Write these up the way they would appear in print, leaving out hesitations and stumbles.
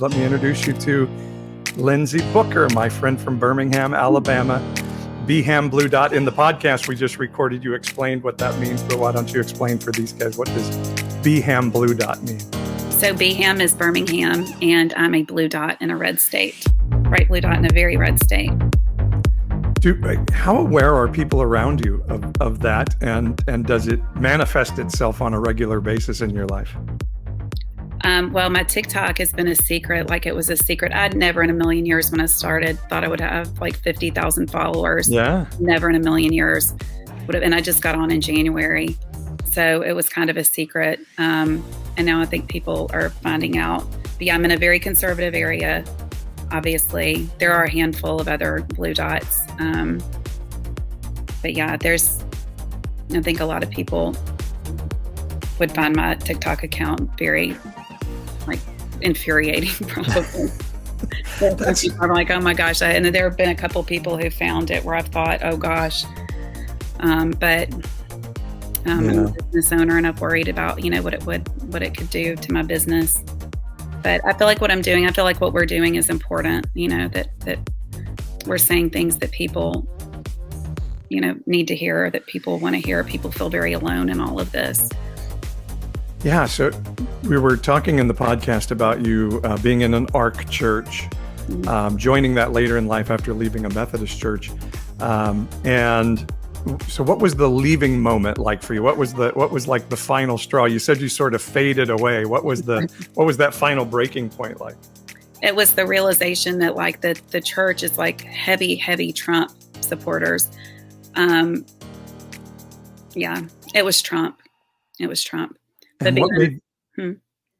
Let me introduce you to Lindsay Booker, my friend from Birmingham, Alabama. Beham Blue Dot. In the podcast we just recorded, you explained what that means, but why don't you explain for these guys, what does Beham Blue Dot mean? So Beham is Birmingham, and I'm a blue dot in a red state. Bright blue dot in a very red state. How aware are people around you of that, and does it manifest itself on a regular basis in your life? Well, my TikTok has been a secret. Like, it was a secret. I'd never in a million years when I started thought I would have like 50,000 followers. Yeah. Never in a million years would have. And I just got on in January. So it was kind of a secret. And now I think people are finding out. But yeah, I'm in a very conservative area. Obviously, there are a handful of other blue dots. But yeah, I think a lot of people would find my TikTok account very infuriating, probably. I'm like, oh my gosh. And there have been a couple people who found it where I've thought, oh gosh. But I'm a business owner, and I've worried about, what it could do to my business. But I feel like what we're doing is important, that we're saying things that people, need to hear, or that people want to hear. People feel very alone in all of this. Yeah, so we were talking in the podcast about you being in an ARC church, joining that later in life after leaving a Methodist church. And so what was the leaving moment like for you? What was like the final straw? You said you sort of faded away. What was that final breaking point like? It was the realization that like the church is like heavy Trump supporters. Yeah, it was Trump. And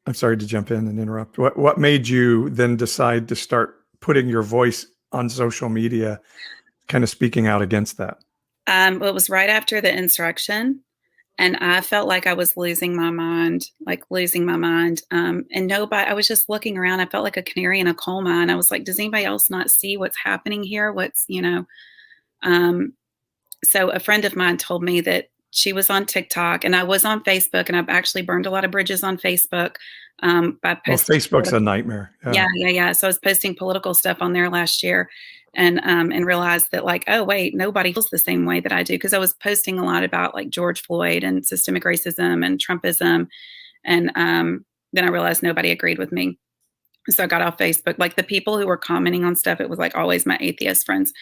I'm sorry to jump in and interrupt. What made you then decide to start putting your voice on social media, kind of speaking out against that? It was right after the insurrection, and I felt like I was losing my mind. And nobody, I was just looking around. I felt like a canary in a coal mine. I was like, does anybody else not see what's happening here? So a friend of mine told me that she was on TikTok, and I was on Facebook, and I've actually burned a lot of bridges on Facebook. By posting Facebook's a nightmare. Yeah. So I was posting political stuff on there last year, and realized that like, oh wait, nobody feels the same way that I do, because I was posting a lot about like George Floyd and systemic racism and Trumpism, and then I realized nobody agreed with me. So I got off Facebook. Like, the people who were commenting on stuff, it was like always my atheist friends.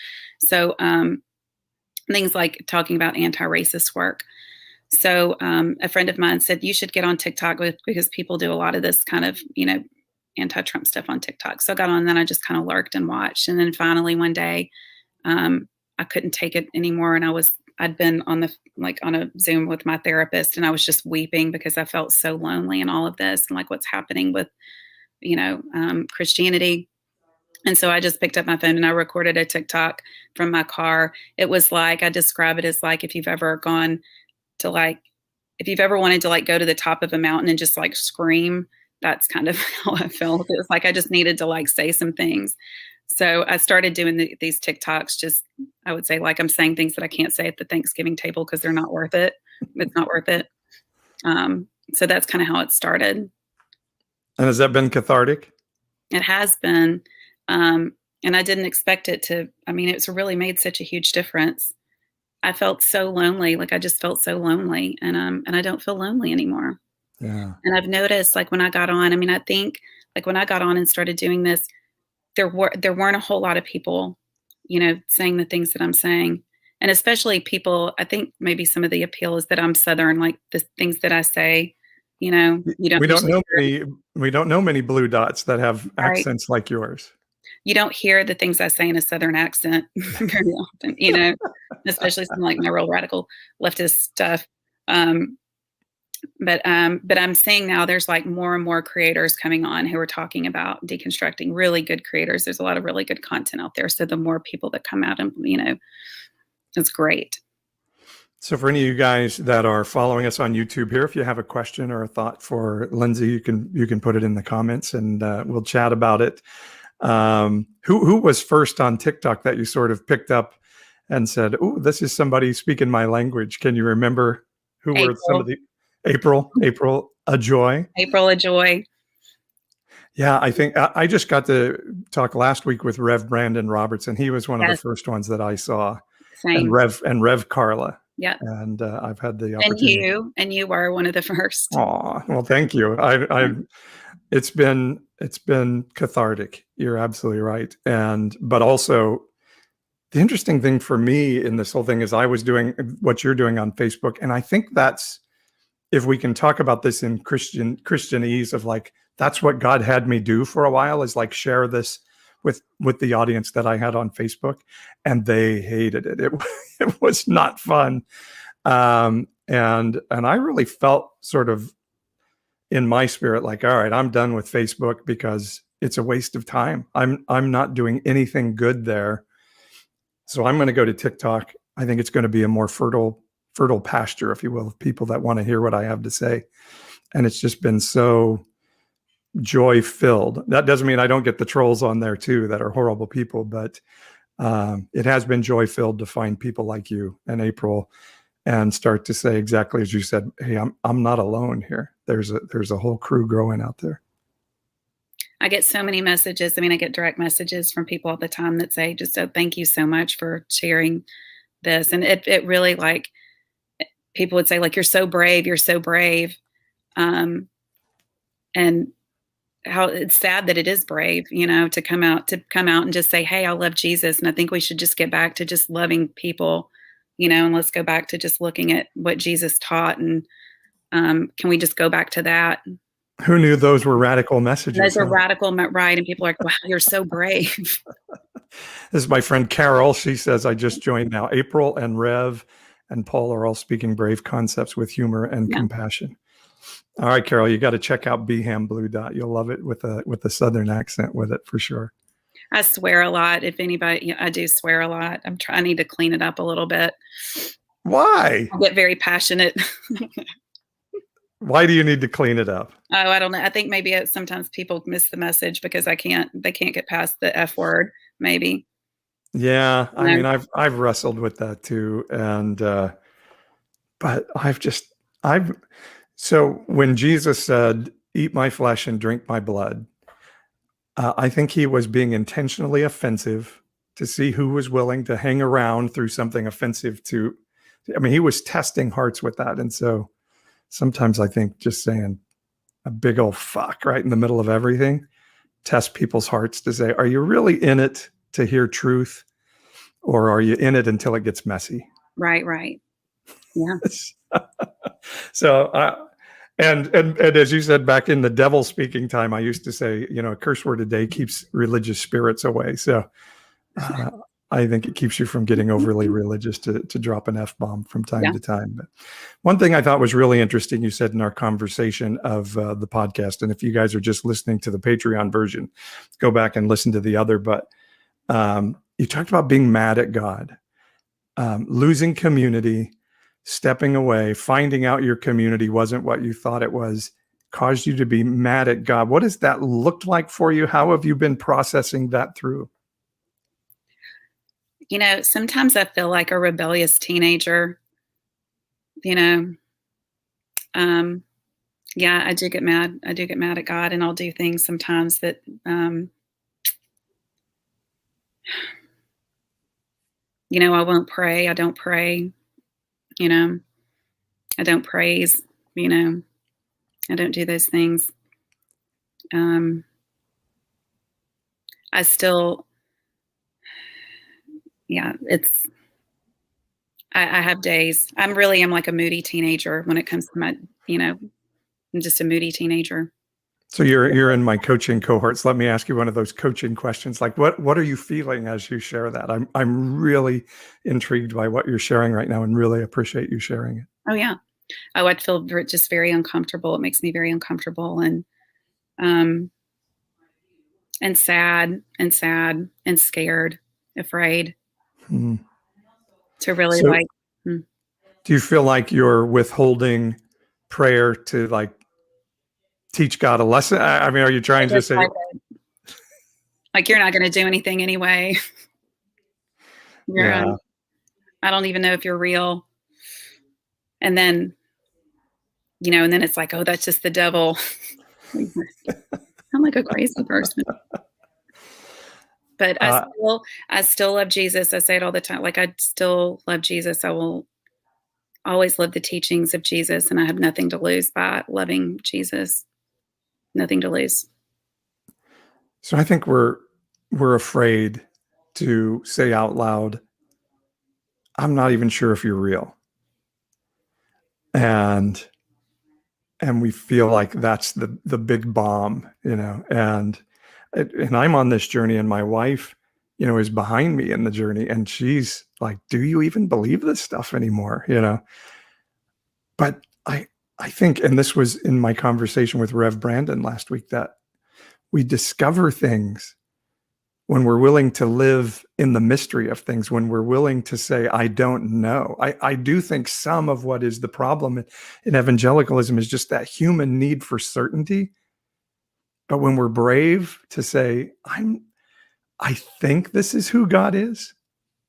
So things like talking about anti-racist work. So a friend of mine said, you should get on TikTok because people do a lot of this kind of, anti-Trump stuff on TikTok. So I got on, and then I just kind of lurked and watched. And then finally one day I couldn't take it anymore. And I'd been on a Zoom with my therapist, and I was just weeping because I felt so lonely in all of this, and like what's happening with, Christianity. And so I just picked up my phone and I recorded a TikTok from my car. It was like, I describe it as like, if you've ever wanted to like go to the top of a mountain and just like scream, that's kind of how I felt. It was like, I just needed to like say some things. So I started doing these TikToks, just, I would say, like, I'm saying things that I can't say at the Thanksgiving table because they're not worth it. It's not worth it. So that's kind of how it started. And has that been cathartic? It has been. And I didn't expect it to. I mean, it's really made such a huge difference. I felt so lonely. Like, I just felt so lonely, and I don't feel lonely anymore. Yeah. And I've noticed, like, when I got on, I mean, I think like when I got on and started doing this, there weren't a whole lot of people, saying the things that I'm saying. And especially people, I think maybe some of the appeal is that I'm Southern, like the things that I say, we don't know many blue dots that have accents like yours. You don't hear the things I say in a Southern accent very often, especially some like my real radical leftist stuff. But I'm saying now there's like more and more creators coming on who are talking about deconstructing, really good creators. There's a lot of really good content out there. So the more people that come out, and it's great. So for any of you guys that are following us on YouTube here, if you have a question or a thought for Lindsay, you can put it in the comments, and we'll chat about it. Who was first on TikTok that you sort of picked up and said, "Oh, this is somebody speaking my language"? Can you remember who were some of the April Ajoy? April Ajoy. Yeah, I think I just got to talk last week with Rev Brandon Robertson. He was one of the Yes, first ones that I saw, and same. Rev Carla, Yep. and I've had the And opportunity. you were one of the first. Oh, well, thank you. It's been cathartic. You're absolutely right, but also the interesting thing for me in this whole thing is I was doing what you're doing on Facebook, and I think that's, if we can talk about this in Christianese, of like, that's what God had me do for a while, is like share this with the audience that I had on Facebook, and they hated it. It was not fun, and I really felt sort of in my spirit like, all right, I'm done with Facebook because it's a waste of time. I'm not doing anything good there, so I'm going to go to TikTok. I think it's going to be a more fertile pasture, if you will, of people that want to hear what I have to say. And it's just been so joy filled. That doesn't mean I don't get the trolls on there too that are horrible people, but it has been joy filled to find people like you and April and start to say exactly as you said, hey, I'm not alone here. There's a whole crew growing out there. I get so many messages. I mean, I get direct messages from people all the time that say, just thank you so much for sharing this. And it really, like, people would say, like, you're so brave. You're so brave. And how it's sad that it is brave, to come out and just say, hey, I love Jesus. And I think we should just get back to just loving people, and let's go back to just looking at what Jesus taught. And can we just go back to that? Who knew those were radical messages? Those are radical, right? And people are like, wow, you're so brave. This is my friend Carol. She says, I just joined now. April and Rev and Paul are all speaking brave concepts with humor and compassion. All right, Carol, you got to check out Beham Blue Dot. You'll love it with a Southern accent with it for sure. I swear a lot. If anybody, I do swear a lot. I need to clean it up a little bit. Why? I get very passionate. Why do you need to clean it up? Oh, I don't know. I think maybe sometimes people miss the message because they can't get past the F word, maybe. Yeah. I mean, I've wrestled with that too. And, but so when Jesus said, eat my flesh and drink my blood, I think he was being intentionally offensive to see who was willing to hang around through something offensive he was testing hearts with that. And so sometimes I think just saying a big old fuck right in the middle of everything, test people's hearts to say, are you really in it to hear truth, or are you in it until it gets messy? Right. Yeah. So, and as you said, back in the devil speaking time, I used to say, a curse word a day keeps religious spirits away. So I think it keeps you from getting overly religious to drop an F-bomb from time to time. But one thing I thought was really interesting, you said in our conversation of the podcast, and if you guys are just listening to the Patreon version, go back and listen to the other, but you talked about being mad at God, losing community, stepping away, finding out your community wasn't what you thought it was, caused you to be mad at God. What does that look like for you? How have you been processing that through? Sometimes I feel like a rebellious teenager, yeah, I do get mad. I do get mad at God, and I'll do things sometimes that, I won't pray. I don't pray, I don't praise, I don't do those things. I still, I have days. I'm like a moody teenager when it comes to my, I'm just a moody teenager. So you're in my coaching cohorts. Let me ask you one of those coaching questions. Like, what are you feeling as you share that? I'm really intrigued by what you're sharing right now, and really appreciate you sharing it. Oh yeah. Oh, I'd feel just very uncomfortable. It makes me very uncomfortable and sad and scared, afraid. To really do you feel like you're withholding prayer to like teach God a lesson? I mean, are you trying to say like you're not going to do anything anyway? I don't even know if you're real. And then, and then it's like, oh, that's just the devil. I'm like a crazy person. But I still love Jesus. I say it all the time. Like, I still love Jesus. I will always love the teachings of Jesus, and I have nothing to lose by loving Jesus. Nothing to lose. So I think we're afraid to say out loud, I'm not even sure if you're real. And we feel like that's the big bomb, and I'm on this journey, and my wife, is behind me in the journey, and she's like, do you even believe this stuff anymore? But I think, and this was in my conversation with Rev Brandon last week, that we discover things when we're willing to live in the mystery of things, when we're willing to say, I don't know. I do think some of what is the problem in evangelicalism is just that human need for certainty. But when we're brave to say, I think this is who God is.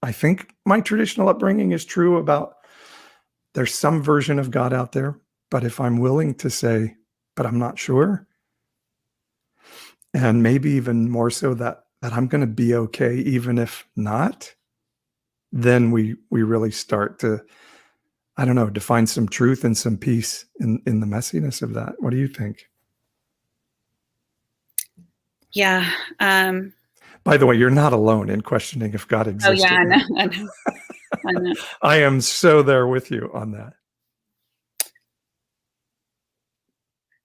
I think my traditional upbringing is true about there's some version of God out there. But if I'm willing to say, but I'm not sure, and maybe even more so that I'm going to be okay even if not, then we really start to, I don't know, to find some truth and some peace in the messiness of that. What do you think? Yeah. By the way, you're not alone in questioning if God exists. Oh yeah, I know. I know. I am so there with you on that.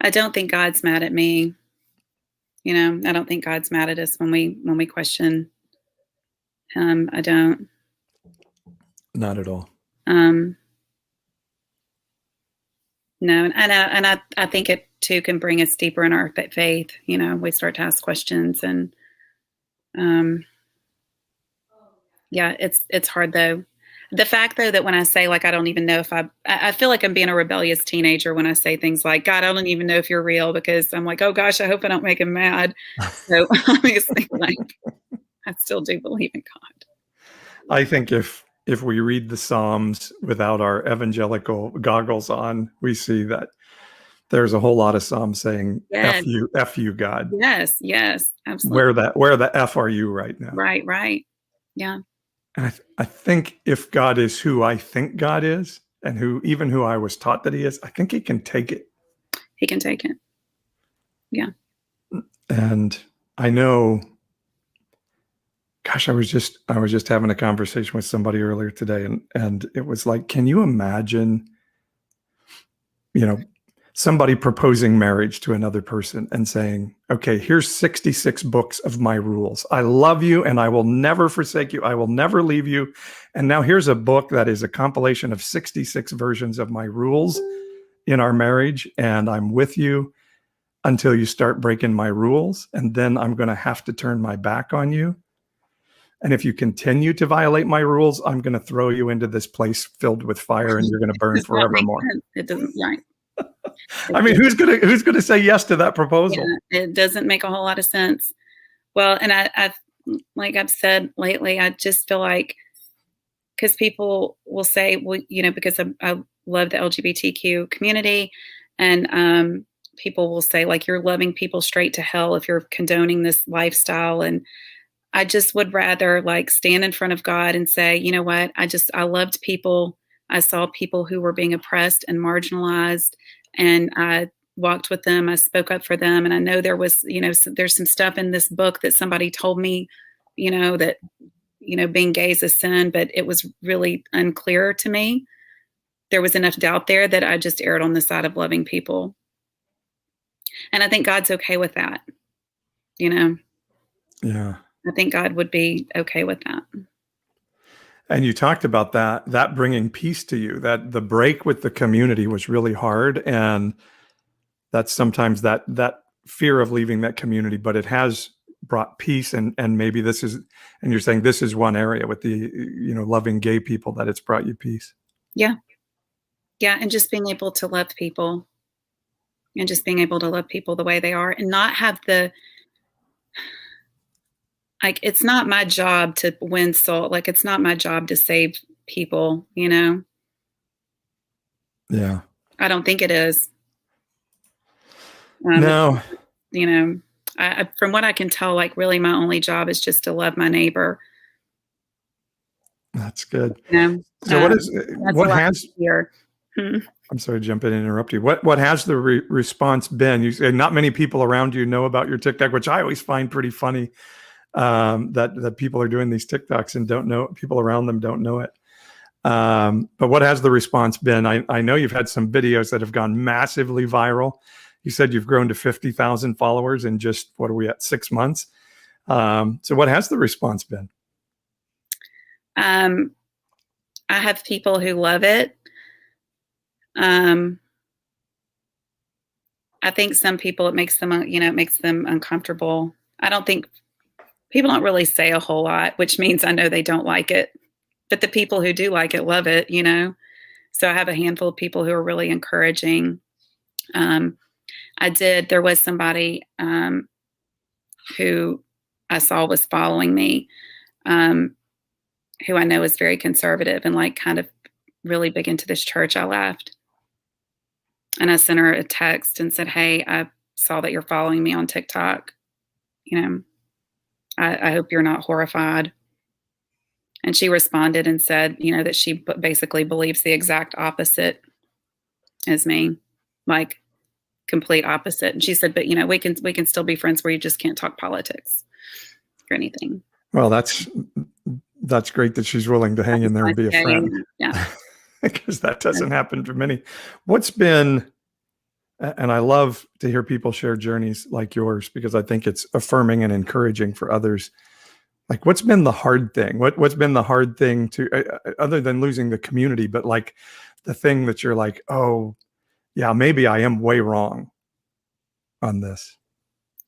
I don't think God's mad at me. I don't think God's mad at us when we question him. I don't. Not at all. No, and I think it too can bring us deeper in our faith. We start to ask questions, and yeah, it's hard though. The fact though that when I say, like, I don't even know if I feel like I'm being a rebellious teenager when I say things like, God, I don't even know if you're real, because I'm like, oh gosh, I hope I don't make him mad. So obviously, like, I still do believe in God. I think if we read the Psalms without our evangelical goggles on, we see that there's a whole lot of Psalms saying, Yes. F you, God. Yes, absolutely. Where the F are you right now? Right. Yeah. And I think if God is who I think God is, and who I was taught that he is, I think he can take it. He can take it. Yeah. And I know, gosh, I was just having a conversation with somebody earlier today, and it was like, can you imagine, somebody proposing marriage to another person and saying, okay, here's 66 books of my rules. I love you and I will never forsake you. I will never leave you. And now here's a book that is a compilation of 66 versions of my rules in our marriage. And I'm with you until you start breaking my rules. And then I'm going to have to turn my back on you. And if you continue to violate my rules, I'm going to throw you into this place filled with fire and you're going to burn forevermore. It doesn't, right. I mean, who's gonna say yes to that proposal? Yeah, it doesn't make a whole lot of sense. Well, and I like I've said lately, I just feel like, because people will say, well, because I love the LGBTQ community, and people will say, like, you're loving people straight to hell if you're condoning this lifestyle. And I just would rather, like, stand in front of God and say, you know what, I loved people. I saw people who were being oppressed and marginalized, and I walked with them. I spoke up for them. And I know there was, there's some stuff in this book that somebody told me, that, being gay is a sin, but it was really unclear to me. There was enough doubt there that I just erred on the side of loving people. And I think God's okay with that. Yeah. I think God would be okay with that. And you talked about that bringing peace to you, that the break with the community was really hard. And that's sometimes that fear of leaving that community, but it has brought peace. And maybe and you're saying this is one area with the, loving gay people, that it's brought you peace. Yeah. Yeah. And just being able to love people, the way they are, and not have it's not my job to win soul. Like, it's not my job to save people, Yeah. I don't think it is. No. From what I can tell, like really my only job is just to love my neighbor. That's good. You know, So that's a what lot has, easier. Hmm. I'm sorry to jump in and interrupt you. What has the response been? You say not many people around you know about your TikTok, which I always find pretty funny. That people are doing these TikToks and don't know, people around them don't know it. But what has the response been? I know you've had some videos that have gone massively viral. You said you've grown to 50,000 followers in just, what are we at, 6 months? So what has the response been? I have people who love it. I think some people, it makes them, it makes them uncomfortable. I don't think people don't really say a whole lot, which means I know they don't like it. But the people who do like it love it, So I have a handful of people who are really encouraging. There was somebody who I saw was following me, who I know is very conservative and like kind of really big into this church I left. And I sent her a text and said, "Hey, I saw that you're following me on TikTok. I hope you're not horrified." And she responded and said, that she basically believes the exact opposite as me, like complete opposite. And she said, "But we can still be friends where you just can't talk politics or anything." Well, that's great that she's willing to hang in there and be a friend. Yeah. Because that doesn't happen to many. What's been, and I love to hear people share journeys like yours because I think it's affirming and encouraging for others. Like, what's been the hard thing? What's been the hard thing to, other than losing the community, but like the thing that you're like, oh, yeah, maybe I am way wrong on this.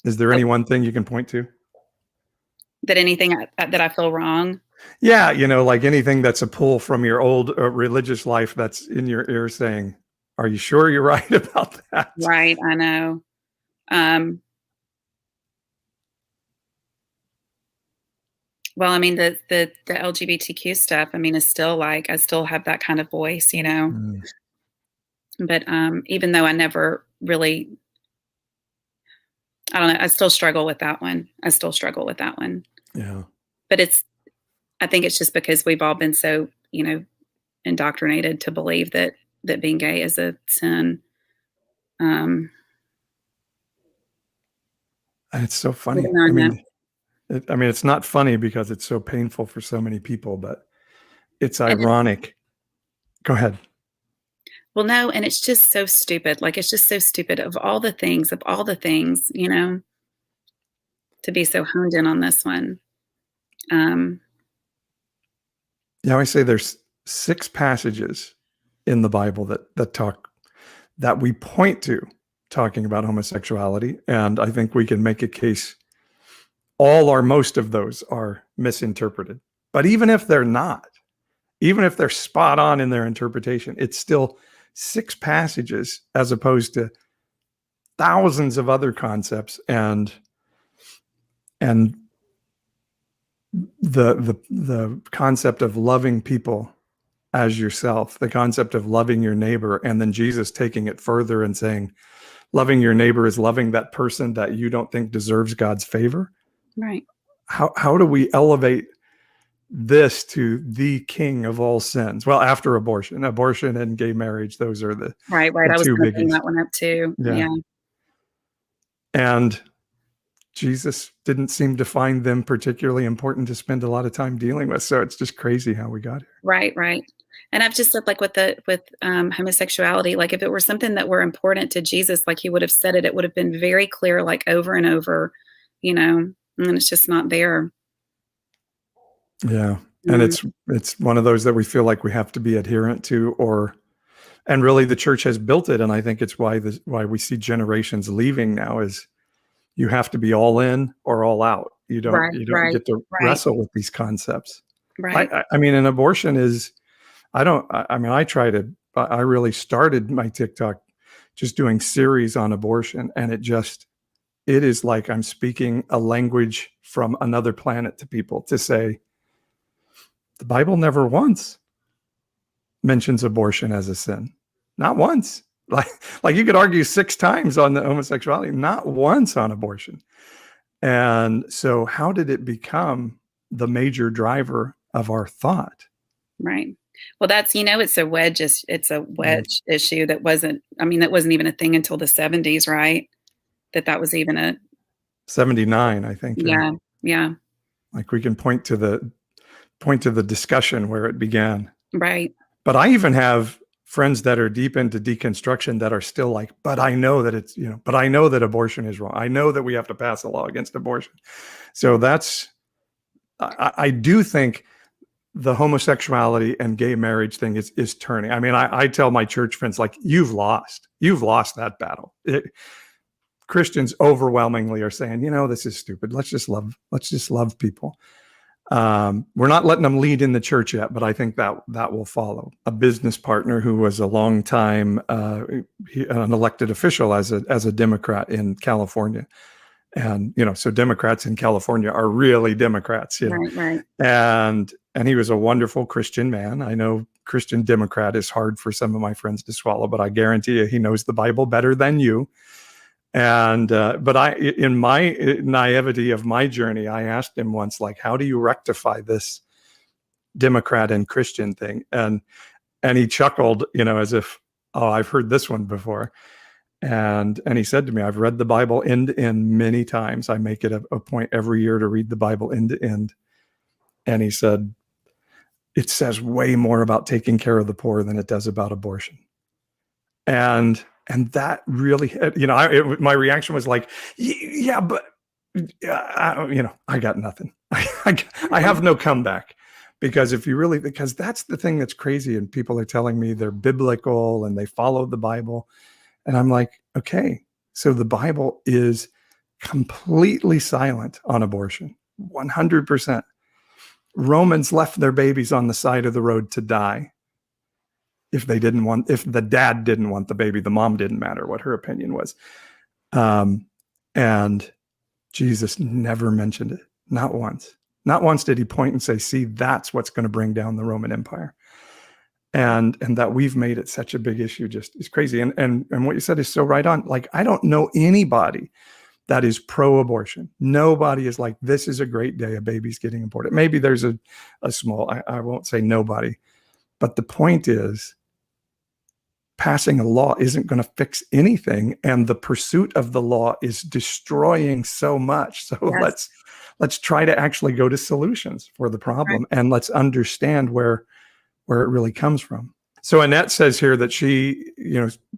Is there any one thing you can point to? That anything that I feel wrong? Yeah, like anything that's a pull from your old religious life that's in your ear saying, are you sure you're right about that? Right, I know. Well, I mean, the LGBTQ stuff, I mean, is still like, I still have that kind of voice, Mm. But even though I never really, I don't know, I still struggle with that one. Yeah. But I think it's just because we've all been so, indoctrinated to believe that being gay is a sin. And it's so funny. It's not funny because it's so painful for so many people, but it's ironic. Go ahead. Well, no, and it's just so stupid. Like, it's just so stupid of all the things, to be so honed in on this one. Yeah, I say there's 6 passages in the Bible that we point to talking about homosexuality. And I think we can make a case most of those are misinterpreted. But even if they're not, even if they're spot on in their interpretation, it's still 6 passages as opposed to thousands of other concepts and the concept of loving people as yourself, the concept of loving your neighbor, and then Jesus taking it further and saying, loving your neighbor is loving that person that you don't think deserves God's favor. Right. How do we elevate this to the king of all sins? Well, after abortion and gay marriage, those are the right. The I was two going to bring biggies. that one up too. Yeah. And Jesus didn't seem to find them particularly important to spend a lot of time dealing with. So it's just crazy how we got here. Right. And I've just said, like, with homosexuality, like if it were something that were important to Jesus, like he would have said it, it would have been very clear, like over and over, and it's just not there. Yeah. And it's one of those that we feel like we have to be adherent to, and really the church has built it. And I think it's why we see generations leaving now is you have to be all in or all out. You don't get to wrestle with these concepts. Right. I mean, an abortion is, I really started my TikTok just doing series on abortion. And it is like I'm speaking a language from another planet to people to say, the Bible never once mentions abortion as a sin. Not once. Like, like you could argue 6 times on the homosexuality, not once on abortion. And so how did it become the major driver of our thought? Right. Well, that's, it's a wedge, it's a Mm. wedge issue that wasn't, I mean, that wasn't even a thing until the 70s, right? That was even a, 79, I think. Yeah. yeah, yeah, Like we can point to the discussion where it began. right, But I even have friends that are deep into deconstruction that are still like, but I know that it's, but I know that abortion is wrong. I know that we have to pass a law against abortion. So I do think the homosexuality and gay marriage thing is turning. I mean, I tell my church friends, like, you've lost that battle. Christians overwhelmingly are saying, this is stupid. Let's just love people. We're not letting them lead in the church yet, but I think that will follow. A business partner who was a long time an elected official as a Democrat in California, and so Democrats in California are really Democrats, right. and he was a wonderful Christian man. I know Christian Democrat is hard for some of my friends to swallow, but I guarantee you he knows the Bible better than you. And but in my naivety of my journey, I asked him once, like, how do you rectify this Democrat and Christian thing? And he chuckled, as if, oh, I've heard this one before. And he said to me, I've read the Bible end to end many times. I make it a point every year to read the Bible end to end. And he said, it says way more about taking care of the poor than it does about abortion. And that really, my reaction was like, yeah, but I got nothing. I have no comeback, because because that's the thing that's crazy. And people are telling me they're biblical and they follow the Bible. And I'm like, okay, so the Bible is completely silent on abortion, 100%. Romans left their babies on the side of the road to die. If the dad didn't want the baby, the mom didn't matter what her opinion was. And Jesus never mentioned it. Not once. Not once did he point and say, see, that's what's going to bring down the Roman Empire. And that we've made it such a big issue just is crazy. And what you said is so right on. Like, I don't know anybody that is pro-abortion. Nobody is like, this is a great day, a baby's getting aborted. Maybe there's a small, I won't say nobody. But the point is, passing a law isn't going to fix anything, and the pursuit of the law is destroying so much. So yes. let's try to actually go to solutions for the problem, right, and let's understand where it really comes from. So Annette says here that she,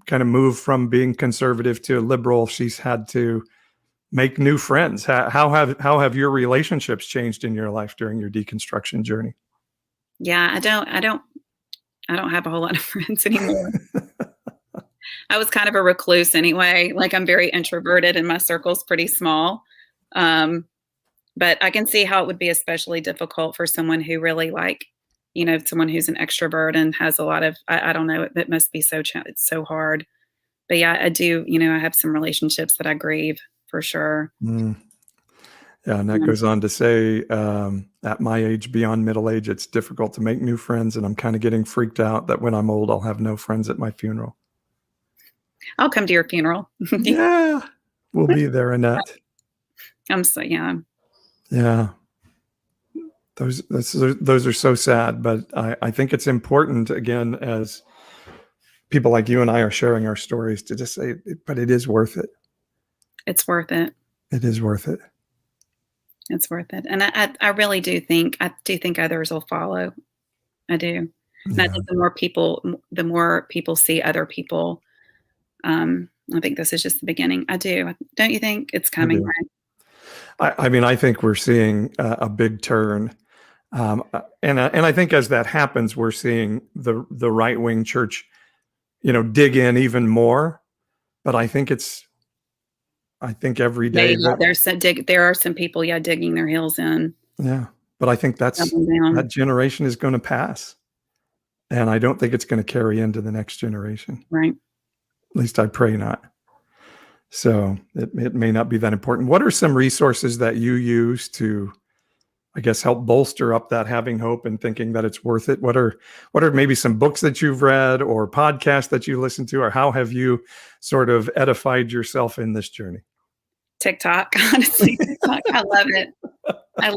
kind of moved from being conservative to liberal. She's had to make new friends. How have your relationships changed in your life during your deconstruction journey? Yeah, I don't have a whole lot of friends anymore. I was kind of a recluse anyway. Like, I'm very introverted and my circle's pretty small. But I can see how it would be especially difficult for someone who really, like, someone who's an extrovert and has a lot of, I don't know, it must be it's so hard. But yeah, I do, I have some relationships that I grieve for sure. Mm. Yeah, and that goes on to say, at my age, beyond middle age, it's difficult to make new friends, and I'm kind of getting freaked out that when I'm old, I'll have no friends at my funeral. I'll come to your funeral. Yeah, we'll be there, Annette. Yeah. Yeah. Those are so sad, but I think it's important, again, as people like you and I are sharing our stories, to just say, but it is worth it. It's worth it. It is worth it. It's worth it. And I really do think others will follow. I do. And yeah. I think the more people see other people, I think this is just the beginning. I do. Don't you think it's coming? Right? I mean, I think we're seeing a big turn. And I think as that happens, we're seeing the right-wing church, dig in even more. But I think every day there are some people, digging their heels in. Yeah, but I think that generation is going to pass, and I don't think it's going to carry into the next generation. Right. At least I pray not. So it may not be that important. What are some resources that you use to, I guess, help bolster up that having hope and thinking that it's worth it? What are maybe some books that you've read or podcasts that you listen to, or how have you sort of edified yourself in this journey? TikTok, honestly, TikTok. I love it. I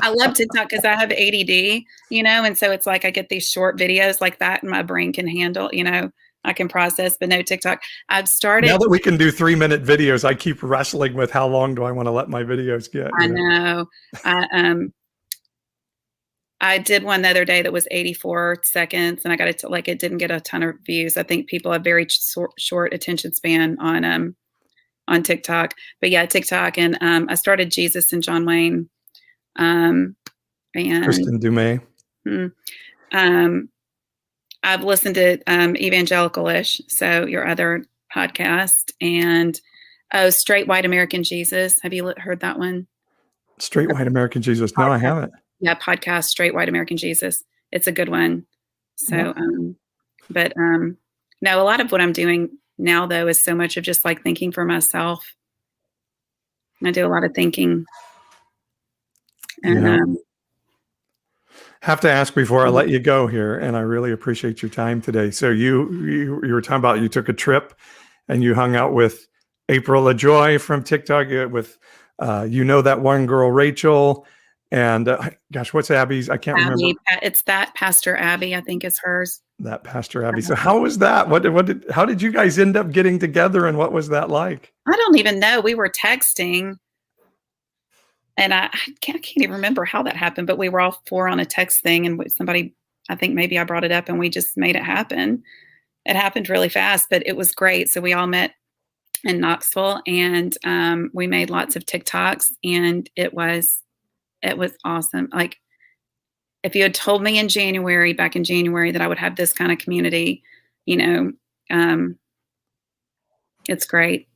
love TikTok because I have ADD, and so it's like I get these short videos like that and my brain can handle, I can process, but no, TikTok. I've started. Now that we can do 3-minute videos, I keep wrestling with how long do I want to let my videos get. I know. I did one the other day that was 84 seconds and I got it it didn't get a ton of views. I think people have very short attention span on TikTok, but yeah, TikTok. And I started Jesus and John Wayne. And Kristen Dumais. I've listened to Evangelical-ish, so your other podcast, and Straight White American Jesus. Have you heard that one? Straight White American Jesus. No, I haven't. Yeah, podcast Straight White American Jesus. It's a good one. So, no, a lot of what I'm doing now though is so much of just like thinking for myself. I do a lot of thinking, and have to ask before I let you go here, and I really appreciate your time today. So you were talking about you took a trip and you hung out with April LaJoy from TikTok with that one girl Rachel, and gosh, what's Abby's? I can't remember. It's that Pastor Abby, I think is hers. That Pastor Abby. So how was that? How did you guys end up getting together, and what was that like? I don't even know. We were texting. And I can't even remember how that happened, but we were all 4 on a text thing, and somebody, I think maybe I brought it up, and we just made it happen. It happened really fast, but it was great. So we all met in Knoxville, and we made lots of TikToks, and it was awesome. Like, if you had told me back in January, that I would have this kind of community, it's great.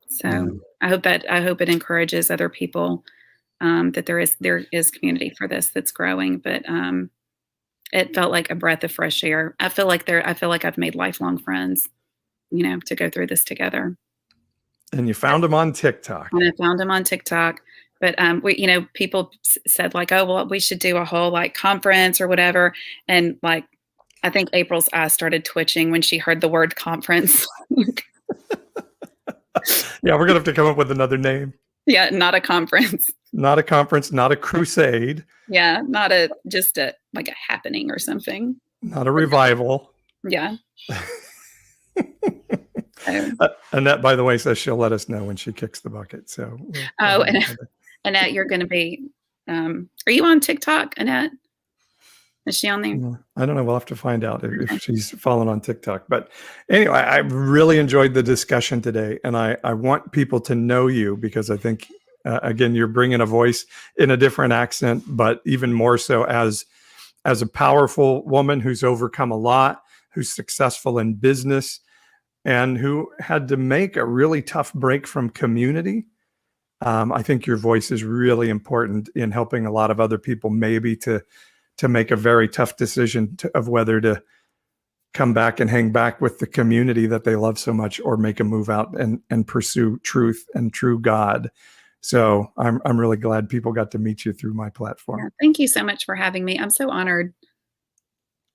So I hope it encourages other people. That there is community for this that's growing, but it felt like a breath of fresh air. I feel like I've made lifelong friends, to go through this together. And you found them on TikTok. And I found them on TikTok, but people said like, oh, well, we should do a whole like conference or whatever. And like, I think April's eyes started twitching when she heard the word conference. Yeah, we're gonna have to come up with another name. Yeah, not a conference. Not a conference, not a crusade. Yeah, not just a happening or something. Not a revival. Yeah. Annette, by the way, says she'll let us know when she kicks the bucket. So. Annette, you're going to be. Are you on TikTok, Annette? Is she on there? I don't know. We'll have to find out if she's following on TikTok. But anyway, I really enjoyed the discussion today, and I want people to know you because I think, again, you're bringing a voice in a different accent, but even more so as a powerful woman who's overcome a lot, who's successful in business, and who had to make a really tough break from community. I think your voice is really important in helping a lot of other people maybe to make a very tough decision of whether to come back and hang back with the community that they love so much, or make a move out and pursue truth and true God. So I'm really glad people got to meet you through my platform. Yeah, thank you so much for having me. I'm so honored.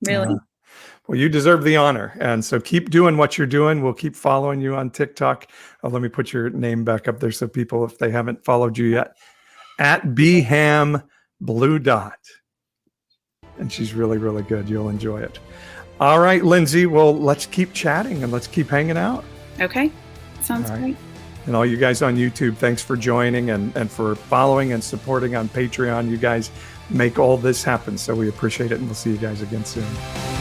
Really. Well, you deserve the honor. And so keep doing what you're doing. We'll keep following you on TikTok. Let me put your name back up there so people, if they haven't followed you yet, at BHAM Blue Dot. And she's really, really good. You'll enjoy it. All right, Lindsay. Well, let's keep chatting and let's keep hanging out. Okay. Sounds great. And all you guys on YouTube, thanks for joining and for following and supporting on Patreon. You guys make all this happen. So we appreciate it. And we'll see you guys again soon.